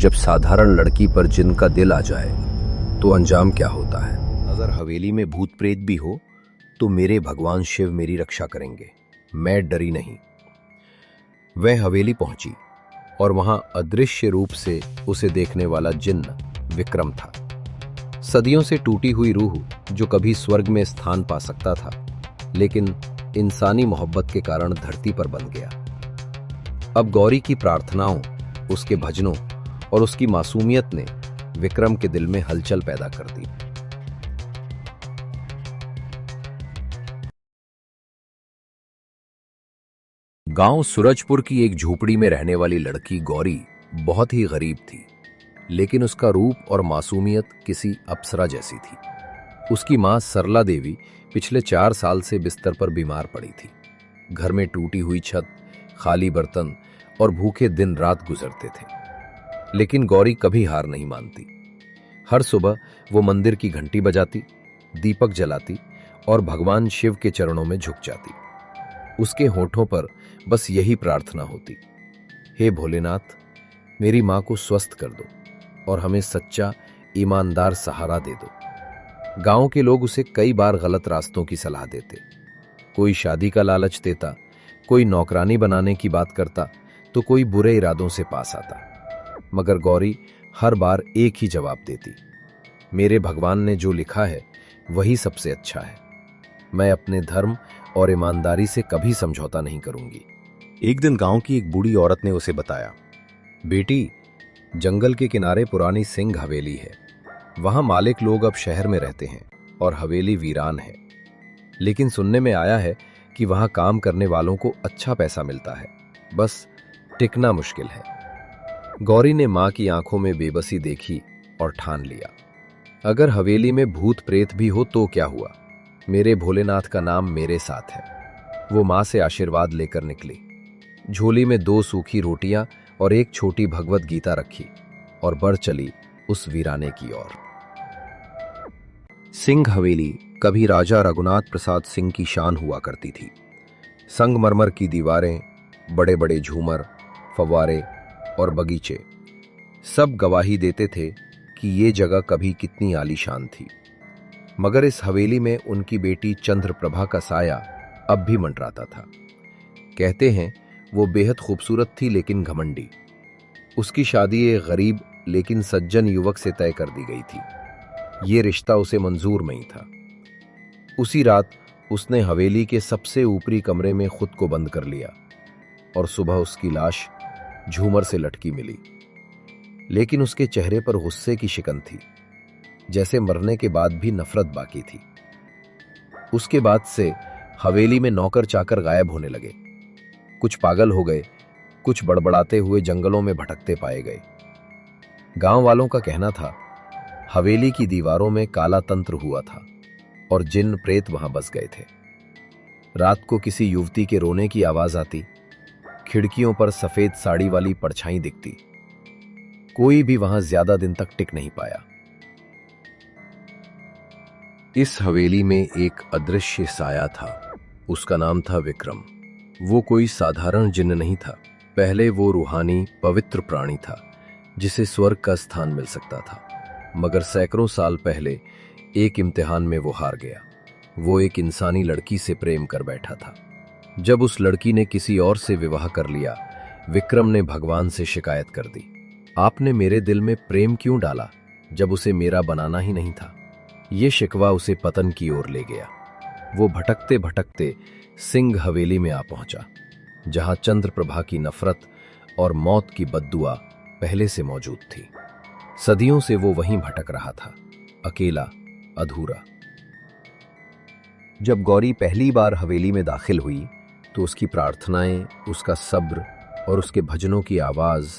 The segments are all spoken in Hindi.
जब साधारण लड़की पर जिन का दिल आ जाए तो अंजाम क्या होता है। अगर हवेली में भूत प्रेत भी हो तो मेरे भगवान शिव मेरी रक्षा करेंगे, मैं डरी नहीं। वह हवेली पहुंची और वहां अदृश्य रूप से उसे देखने वाला जिन्न विक्रम था। सदियों से टूटी हुई रूह जो कभी स्वर्ग में स्थान पा सकता था, लेकिन इंसानी मोहब्बत के कारण धरती पर बन गया। अब गौरी की प्रार्थनाओं, उसके भजनों और उसकी मासूमियत ने विक्रम के दिल में हलचल पैदा कर दी। गांव सूरजपुर की एक झोपड़ी में रहने वाली लड़की गौरी बहुत ही गरीब थी, लेकिन उसका रूप और मासूमियत किसी अप्सरा जैसी थी। उसकी मां सरला देवी पिछले 4 साल से बिस्तर पर बीमार पड़ी थी। घर में टूटी हुई छत, खाली बर्तन और भूखे दिन रात गुजरते थे, लेकिन गौरी कभी हार नहीं मानती। हर सुबह वो मंदिर की घंटी बजाती, दीपक जलाती और भगवान शिव के चरणों में झुक जाती। उसके होठों पर बस यही प्रार्थना होती, हे भोलेनाथ, मेरी मां को स्वस्थ कर दो और हमें सच्चा ईमानदार सहारा दे दो। गांव के लोग उसे कई बार गलत रास्तों की सलाह देते। कोई शादी का लालच देता, कोई नौकरानी बनाने की बात करता, तो कोई बुरे इरादों से पास आता। मगर गौरी हर बार एक ही जवाब देती, मेरे भगवान ने जो लिखा है वही सबसे अच्छा है। मैं अपने धर्म और ईमानदारी से कभी समझौता नहीं करूंगी। एक दिन गांव की एक बूढ़ी औरत ने उसे बताया, बेटी, जंगल के किनारे पुरानी सिंह हवेली है। वहां मालिक लोग अब शहर में रहते हैं और हवेली वीरान है। लेकिन सुनने में आया है कि वहां काम करने वालों को अच्छा पैसा मिलता है, बस टिकना मुश्किल है। गौरी ने मां की आंखों में बेबसी देखी और ठान लिया, अगर हवेली में भूत प्रेत भी हो तो क्या हुआ, मेरे भोलेनाथ का नाम मेरे साथ है। वो मां से आशीर्वाद लेकर निकली। झोली में 2 सूखी रोटियां और एक छोटी भगवत गीता रखी और बढ़ चली उस वीराने की ओर। सिंह हवेली कभी राजा रघुनाथ प्रसाद सिंह की शान हुआ करती थी। संगमरमर की दीवारें, बड़े बड़े झूमर, फव्वारे और बगीचे सब गवाही देते थे कि ये जगह कभी कितनी आलीशान थी। मगर इस हवेली में उनकी बेटी चंद्रप्रभा का साया अब भी मंडराता था। कहते हैं वो बेहद खूबसूरत थी लेकिन घमंडी। उसकी शादी एक गरीब लेकिन सज्जन युवक से तय कर दी गई थी। ये रिश्ता उसे मंजूर नहीं था। उसी रात उसने हवेली के सबसे ऊपरी कमरे में खुद को बंद कर लिया और सुबह उसकी लाश झूमर से लटकी मिली। लेकिन उसके चेहरे पर गुस्से की शिकन थी, जैसे मरने के बाद भी नफरत बाकी थी। उसके बाद से हवेली में नौकर चाकर गायब होने लगे। कुछ पागल हो गए, कुछ बड़बड़ाते हुए जंगलों में भटकते पाए गए। गांव वालों का कहना था हवेली की दीवारों में काला तंत्र हुआ था और जिन प्रेत वहां बस गए थे। रात को किसी युवती के रोने की आवाज आती, खिड़कियों पर सफेद साड़ी वाली परछाई दिखती। कोई भी वहां ज्यादा दिन तक टिक नहीं पाया। इस हवेली में एक अदृश्य साया था। उसका नाम था विक्रम। वो कोई साधारण जिन्न नहीं था। पहले वो रूहानी पवित्र प्राणी था जिसे स्वर्ग का स्थान मिल सकता था। मगर सैकड़ों साल पहले एक इम्तिहान में वो हार गया। वो एक इंसानी लड़की से प्रेम कर बैठा था। जब उस लड़की ने किसी और से विवाह कर लिया, विक्रम ने भगवान से शिकायत कर दी, आपने मेरे दिल में प्रेम क्यों डाला जब उसे मेरा बनाना ही नहीं था। ये शिकवा उसे पतन की ओर ले गया। वो भटकते भटकते सिंह हवेली में आ पहुंचा, जहां चंद्रप्रभा की नफरत और मौत की बद्दुआ पहले से मौजूद थी। सदियों से वो वहीं भटक रहा था, अकेला, अधूरा। जब गौरी पहली बार हवेली में दाखिल हुई तो उसकी प्रार्थनाएं, उसका सब्र और उसके भजनों की आवाज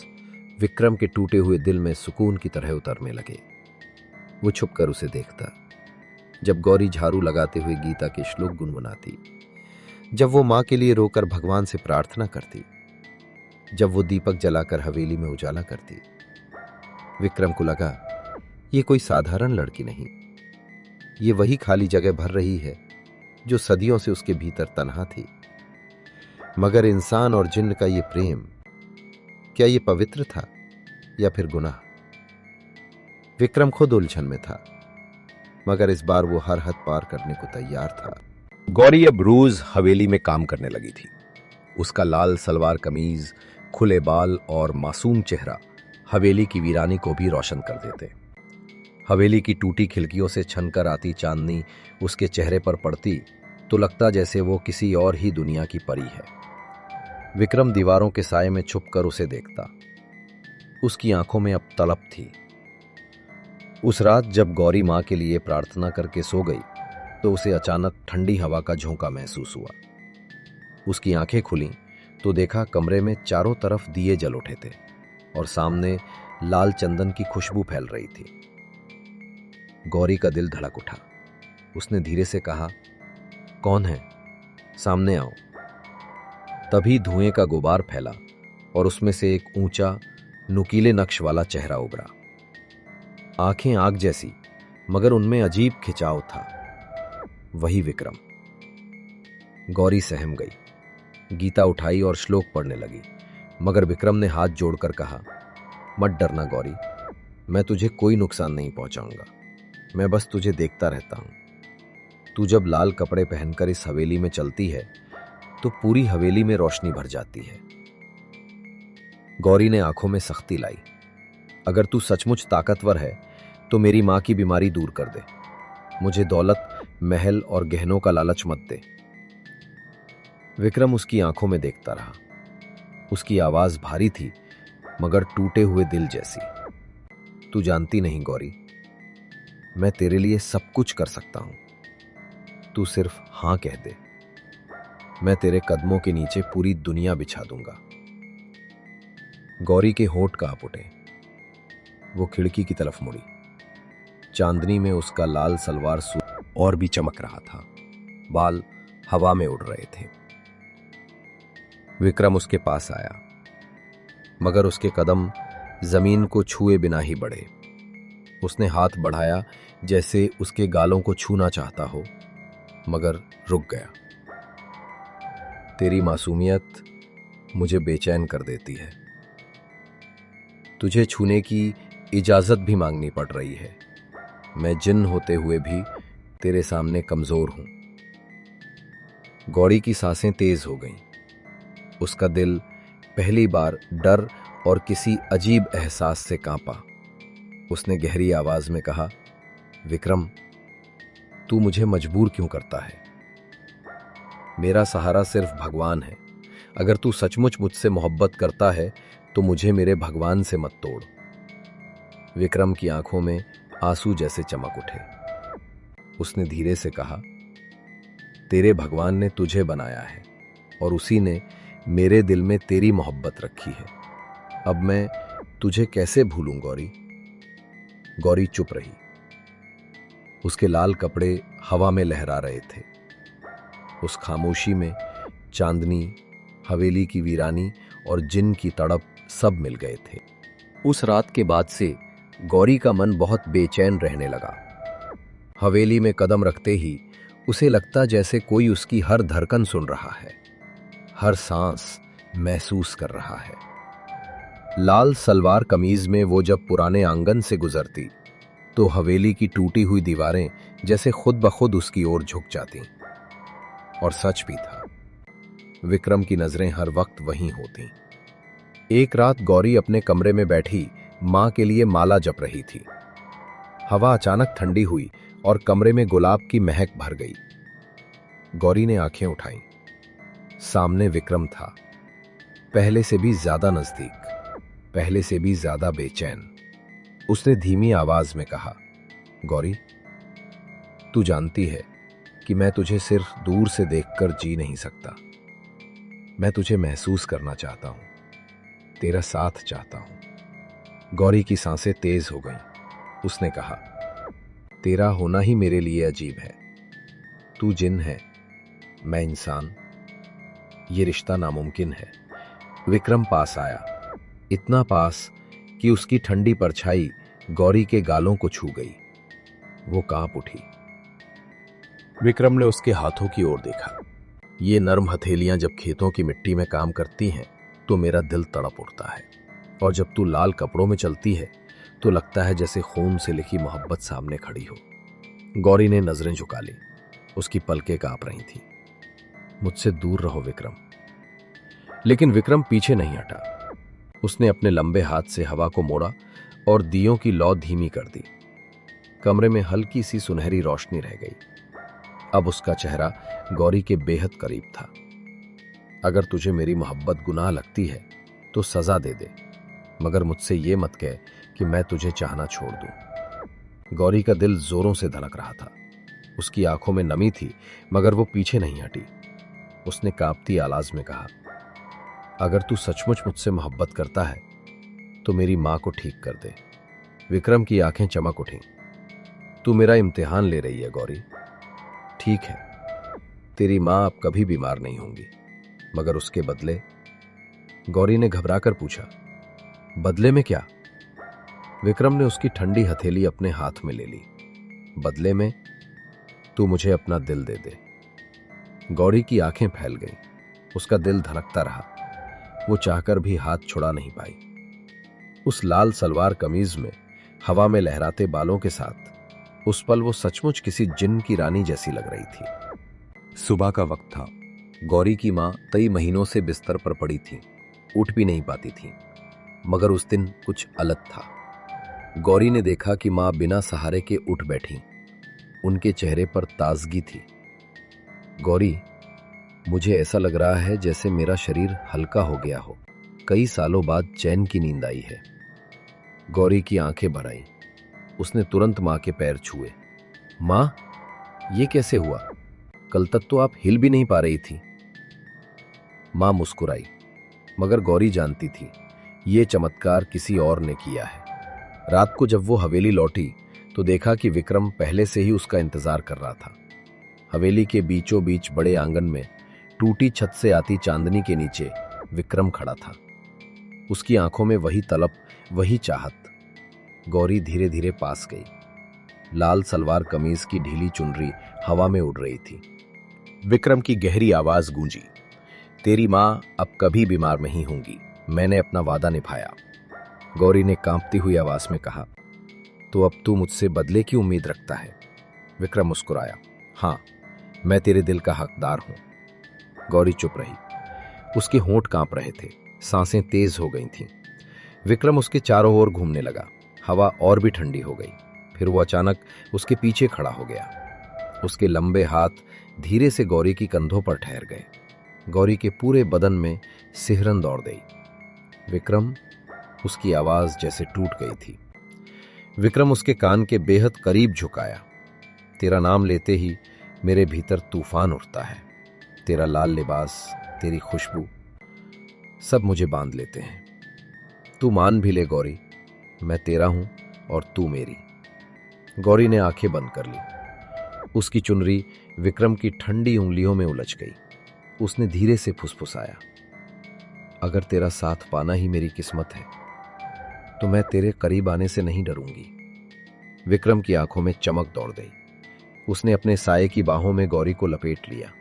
विक्रम के टूटे हुए दिल में सुकून की तरह उतरने लगे। वो छुपकर उसे देखता, जब गौरी झाड़ू लगाते हुए गीता के श्लोक गुनगुनाती, जब वो मां के लिए रोकर भगवान से प्रार्थना करती, जब वो दीपक जलाकर हवेली में उजाला करती। विक्रम को लगा ये कोई साधारण लड़की नहीं, ये वही खाली जगह भर रही है जो सदियों से उसके भीतर तन्हा थी। मगर इंसान और जिन्न का ये प्रेम, क्या ये पवित्र था या फिर गुनाह? विक्रम खुद उलझन में था, मगर इस बार वो हर हद पार करने को तैयार था। गौरी अब रोज हवेली में काम करने लगी थी। उसका लाल सलवार कमीज, खुले बाल और मासूम चेहरा हवेली की वीरानी को भी रोशन कर देते। हवेली की टूटी खिड़कियों से छनकर आती चांदनी उसके चेहरे पर पड़ती तो लगता जैसे वो किसी और ही दुनिया की परी है। विक्रम दीवारों के साये में छुपकर उसे देखता। उसकी आंखों में अब तड़प थी। उस रात जब गौरी मां के लिए प्रार्थना करके सो गई तो उसे अचानक ठंडी हवा का झोंका महसूस हुआ। उसकी आंखें खुलीं तो देखा कमरे में चारों तरफ दिए जल उठे थे और सामने लाल चंदन की खुशबू फैल रही थी। गौरी का दिल धड़क उठा। उसने धीरे से कहा, कौन है? सामने आओ। तभी धुएं का गुबार फैला और उसमें से एक ऊंचा नुकीले नक्श वाला चेहरा उभरा। आंखें आग जैसी, मगर उनमें अजीब खिंचाव था। वही विक्रम। गौरी सहम गई, गीता उठाई और श्लोक पढ़ने लगी, मगर विक्रम ने हाथ जोड़कर कहा, मत डरना गौरी, मैं तुझे कोई नुकसान नहीं पहुंचाऊंगा। मैं बस तुझे देखता रहता हूं। तू जब लाल कपड़े पहनकर इस हवेली में चलती है तो पूरी हवेली में रोशनी भर जाती है। गौरी ने आंखों में सख्ती लाई। अगर तू सचमुच ताकतवर है तो मेरी मां की बीमारी दूर कर दे। मुझे दौलत, महल और गहनों का लालच मत दे। विक्रम उसकी आंखों में देखता रहा। उसकी आवाज भारी थी, मगर टूटे हुए दिल जैसी। तू जानती नहीं गौरी, मैं तेरे लिए सब कुछ कर सकता हूं। तू सिर्फ हां कह दे, मैं तेरे कदमों के नीचे पूरी दुनिया बिछा दूंगा। गौरी के होंठ कांप उठे। वो खिड़की की तरफ मुड़ी। चांदनी में उसका लाल सलवार सूट और भी चमक रहा था। बाल हवा में उड़ रहे थे। विक्रम उसके पास आया, मगर उसके कदम जमीन को छुए बिना ही बढ़े। उसने हाथ बढ़ाया जैसे उसके गालों को छूना चाहता हो, मगर रुक गया। तेरी मासूमियत मुझे बेचैन कर देती है। तुझे छूने की इजाजत भी मांगनी पड़ रही है। मैं जिन्न होते हुए भी तेरे सामने कमजोर हूं। गौरी की सांसें तेज हो गईं। उसका दिल पहली बार डर और किसी अजीब एहसास से कांपा। उसने गहरी आवाज में कहा, विक्रम, तू मुझे मजबूर क्यों करता है? मेरा सहारा सिर्फ भगवान है। अगर तू सचमुच मुझसे मोहब्बत करता है तो मुझे मेरे भगवान से मत तोड़। विक्रम की आंखों में आंसू जैसे चमक उठे। उसने धीरे से कहा, तेरे भगवान ने तुझे बनाया है और उसी ने मेरे दिल में तेरी मोहब्बत रखी है। अब मैं तुझे कैसे भूलूं गौरी? गौरी चुप रही। उसके लाल कपड़े हवा में लहरा रहे थे। उस खामोशी में चांदनी, हवेली की वीरानी और जिन की तड़प सब मिल गए थे। उस रात के बाद से गौरी का मन बहुत बेचैन रहने लगा। हवेली में कदम रखते ही उसे लगता जैसे कोई उसकी हर धड़कन सुन रहा है, हर सांस महसूस कर रहा है। लाल सलवार कमीज में वो जब पुराने आंगन से गुजरती तो हवेली की टूटी हुई दीवारें जैसे खुद ब खुद उसकी ओर झुक जाती। और सच भी था, विक्रम की नजरें हर वक्त वहीं होती। एक रात गौरी अपने कमरे में बैठी मां के लिए माला जप रही थी। हवा अचानक ठंडी हुई और कमरे में गुलाब की महक भर गई। गौरी ने आंखें उठाईं। सामने विक्रम था, पहले से भी ज्यादा नजदीक, पहले से भी ज्यादा बेचैन। उसने धीमी आवाज में कहा, गौरी, तू जानती है कि मैं तुझे सिर्फ दूर से देखकर जी नहीं सकता। मैं तुझे महसूस करना चाहता हूं, तेरा साथ चाहता हूं। गौरी की सांसें तेज हो गईं। उसने कहा, तेरा होना ही मेरे लिए अजीब है। तू जिन है, मैं इंसान। ये रिश्ता नामुमकिन है। विक्रम पास आया, इतना पास कि उसकी ठंडी परछाई गौरी के गालों को छू गई। वो कांप उठी। विक्रम ने उसके हाथों की ओर देखा। ये नर्म हथेलियां जब खेतों की मिट्टी में काम करती हैं तो मेरा दिल तड़प उठता है। और जब तू लाल कपड़ों में चलती है तो लगता है जैसे खून से लिखी मोहब्बत सामने खड़ी हो। गौरी ने नजरें झुका ली। उसकी पलकें कांप रही थी। मुझसे दूर रहो विक्रम। लेकिन विक्रम पीछे नहीं हटा। उसने अपने लंबे हाथ से हवा को मोड़ा और दियों की लौ धीमी कर दी। कमरे में हल्की सी सुनहरी रोशनी रह गई। अब उसका चेहरा गौरी के बेहद करीब था। अगर तुझे मेरी मोहब्बत गुनाह लगती है तो सजा दे दे, मगर मुझसे ये मत कह कि मैं तुझे चाहना छोड़ दूं। गौरी का दिल जोरों से धड़क रहा था। उसकी आंखों में नमी थी, मगर वो पीछे नहीं हटी। उसने कांपती आवाज में कहा, अगर तू सचमुच मुझसे मोहब्बत करता है तो मेरी मां को ठीक कर दे। विक्रम की आंखें चमक उठीं। तू मेरा इम्तिहान ले रही है गौरी। ठीक है, तेरी मां अब कभी बीमार नहीं होंगी, मगर उसके बदले। गौरी ने घबराकर पूछा, बदले में क्या? विक्रम ने उसकी ठंडी हथेली अपने हाथ में ले ली। बदले में तू मुझे अपना दिल दे दे। गौरी की आंखें फैल गईं। उसका दिल धड़कता रहा। वो चाहकर भी हाथ छुड़ा नहीं पाई। उस लाल सलवार कमीज में, हवा में लहराते बालों के साथ उस पल वो सचमुच किसी जिन्न की रानी जैसी लग रही थी। सुबह का वक्त था। गौरी की मां कई महीनों से बिस्तर पर पड़ी थी। उठ भी नहीं पाती थी, मगर उस दिन कुछ अलग था। गौरी ने देखा कि मां बिना सहारे के उठ बैठी। उनके चेहरे पर ताजगी थी। गौरी, मुझे ऐसा लग रहा है जैसे मेरा शरीर हल्का हो गया हो। कई सालों बाद चैन की नींद आई है। गौरी की आंखें भर आईं। उसने तुरंत मां के पैर छुए। मां, ये कैसे हुआ? कल तक तो आप हिल भी नहीं पा रही थी। मां मुस्कुराई, मगर गौरी जानती थी ये चमत्कार किसी और ने किया है। रात को जब वो हवेली लौटी तो देखा कि विक्रम पहले से ही उसका इंतजार कर रहा था। हवेली के बीचों बीच बड़े आंगन में टूटी छत से आती चांदनी के नीचे विक्रम खड़ा था। उसकी आंखों में वही तलब, वही चाहत। गौरी धीरे धीरे पास गई। लाल सलवार कमीज की ढीली चुनरी हवा में उड़ रही थी। विक्रम की गहरी आवाज गूंजी, तेरी मां अब कभी बीमार नहीं होंगी। मैंने अपना वादा निभाया। गौरी ने कांपती हुई आवाज में कहा, तो अब तू मुझसे बदले की उम्मीद रखता है? विक्रम मुस्कुराया, हां, मैं तेरे दिल का हकदार हूं। गौरी चुप रही। उसके होंठ कांप रहे थे, सांसें तेज हो गई थीं। विक्रम उसके चारों ओर घूमने लगा। हवा और भी ठंडी हो गई। फिर वो अचानक उसके पीछे खड़ा हो गया। उसके लंबे हाथ धीरे से गौरी की कंधों पर ठहर गए। गौरी के पूरे बदन में सिहरन दौड़ गई। विक्रम, उसकी आवाज जैसे टूट गई थी। विक्रम उसके कान के बेहद करीब झुकाया। तेरा नाम लेते ही मेरे भीतर तूफान उठता है। तेरा लाल लिबास, तेरी खुशबू, सब मुझे बांध लेते हैं। तू मान भी ले गौरी, मैं तेरा हूं और तू मेरी। गौरी ने आंखें बंद कर ली। उसकी चुनरी विक्रम की ठंडी उंगलियों में उलझ गई। उसने धीरे से फुसफुसाया, अगर तेरा साथ पाना ही मेरी किस्मत है तो मैं तेरे करीब आने से नहीं डरूंगी। विक्रम की आंखों में चमक दौड़ गई। उसने अपने साये की बाहों में गौरी को लपेट लिया।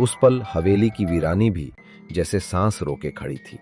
उस पल हवेली की वीरानी भी जैसे सांस रोके खड़ी थी।